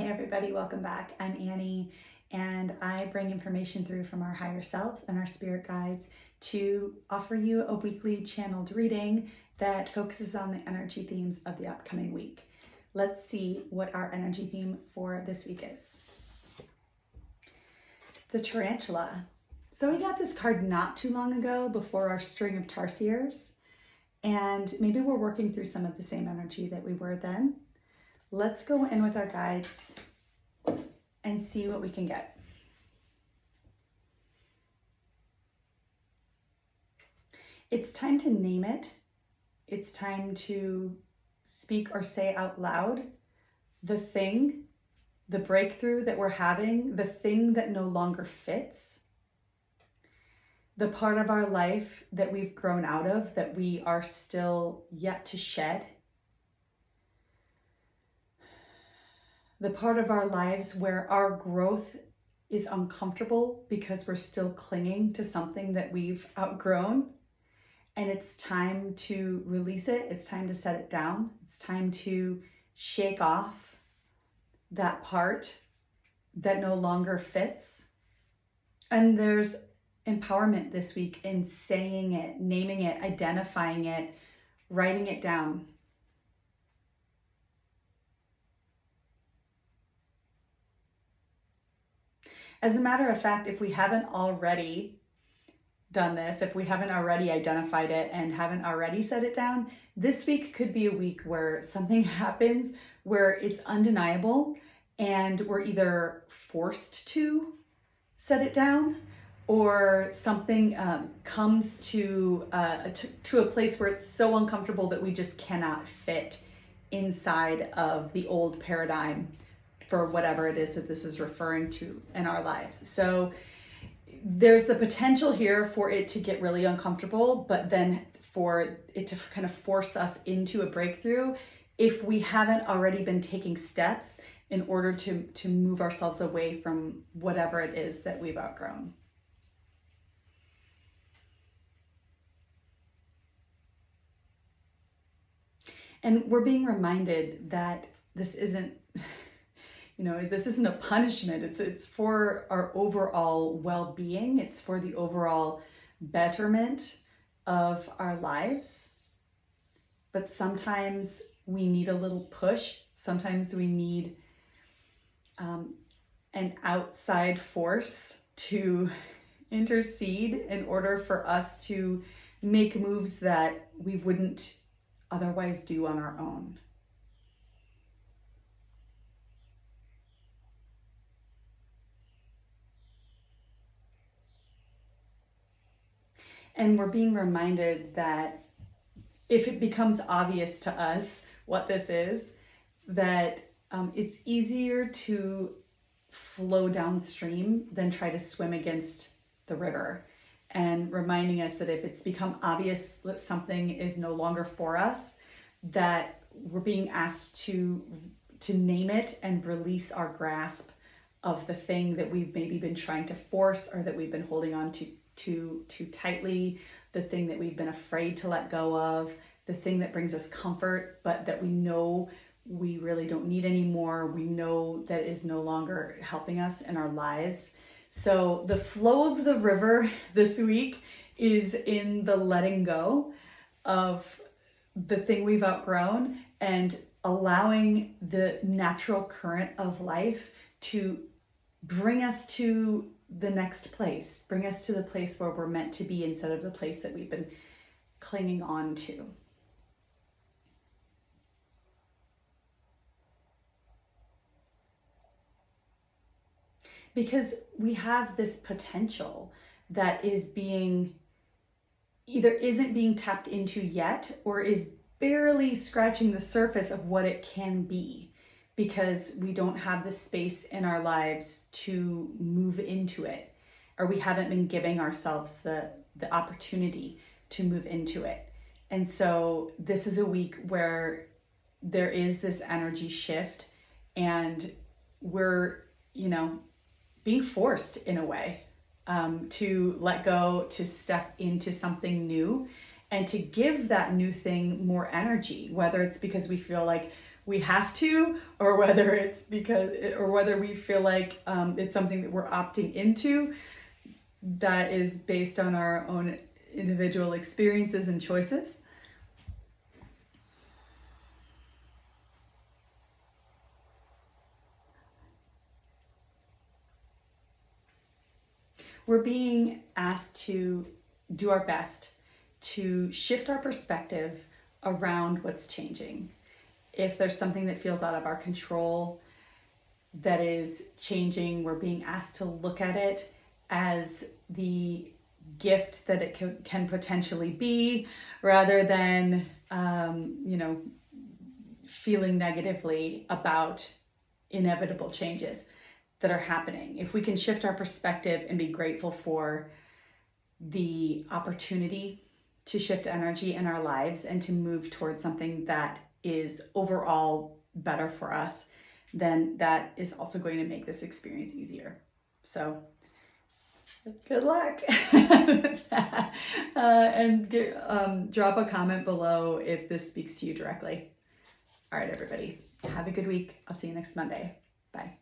Hey everybody, welcome back. I'm Annie, and I bring information through from our higher selves and our spirit guides to offer you a weekly channeled reading that focuses on the energy themes of the upcoming week. Let's see what our energy theme for this week is. The Tarantula. So we got this card not too long ago before our string of Tarsiers, and maybe we're working through some of the same energy that we were then. Let's go in with our guides and see what we can get. It's time to name it. It's time to speak or say out loud the thing, the breakthrough that we're having, the thing that no longer fits, the part of our life that we've grown out of, that we are still yet to shed. The part of our lives where our growth is uncomfortable because we're still clinging to something that we've outgrown. And it's time to release it. It's time to set it down. It's time to shake off that part that no longer fits. And there's empowerment this week in saying it, naming it, identifying it, writing it down. As a matter of fact, if we haven't already done this, if we haven't already identified it and haven't already set it down, this week could be a week where something happens where it's undeniable and we're either forced to set it down or something comes to a place where it's so uncomfortable that we just cannot fit inside of the old paradigm for whatever it is that this is referring to in our lives. So there's the potential here for it to get really uncomfortable, but then for it to kind of force us into a breakthrough if we haven't already been taking steps in order to move ourselves away from whatever it is that we've outgrown. And we're being reminded that this isn't this isn't a punishment. It's for our overall well-being. It's for the overall betterment of our lives. But sometimes we need a little push. Sometimes we need an outside force to intercede in order for us to make moves that we wouldn't otherwise do on our own. And we're being reminded that if it becomes obvious to us what this is, that it's easier to flow downstream than try to swim against the river. And reminding us that if it's become obvious that something is no longer for us, that we're being asked to name it and release our grasp of the thing that we've maybe been trying to force or that we've been holding on to too tightly, the thing that we've been afraid to let go of, the thing that brings us comfort, but that we know we really don't need anymore. We know that is no longer helping us in our lives. So the flow of the river this week is in the letting go of the thing we've outgrown and allowing the natural current of life to bring us to the next place, bring us to the place where we're meant to be instead of the place that we've been clinging on to. Because we have this potential that is isn't being tapped into yet, or is barely scratching the surface of what it can be, because we don't have the space in our lives to move into it, or we haven't been giving ourselves the opportunity to move into it. And so this is a week where there is this energy shift and we're, being forced in a way to let go, to step into something new and to give that new thing more energy, whether it's because we feel like we have to, or whether it's or whether we feel like it's something that we're opting into, that is based on our own individual experiences and choices. We're being asked to do our best to shift our perspective around what's changing. If there's something that feels out of our control that is changing, we're being asked to look at it as the gift that it can potentially be, rather than, feeling negatively about inevitable changes that are happening. If we can shift our perspective and be grateful for the opportunity to shift energy in our lives and to move towards something that is overall better for us, then that is also going to make this experience easier. So good luck. And drop a comment below if this speaks to you directly. All right, everybody, have a good week. I'll see you next Monday. Bye.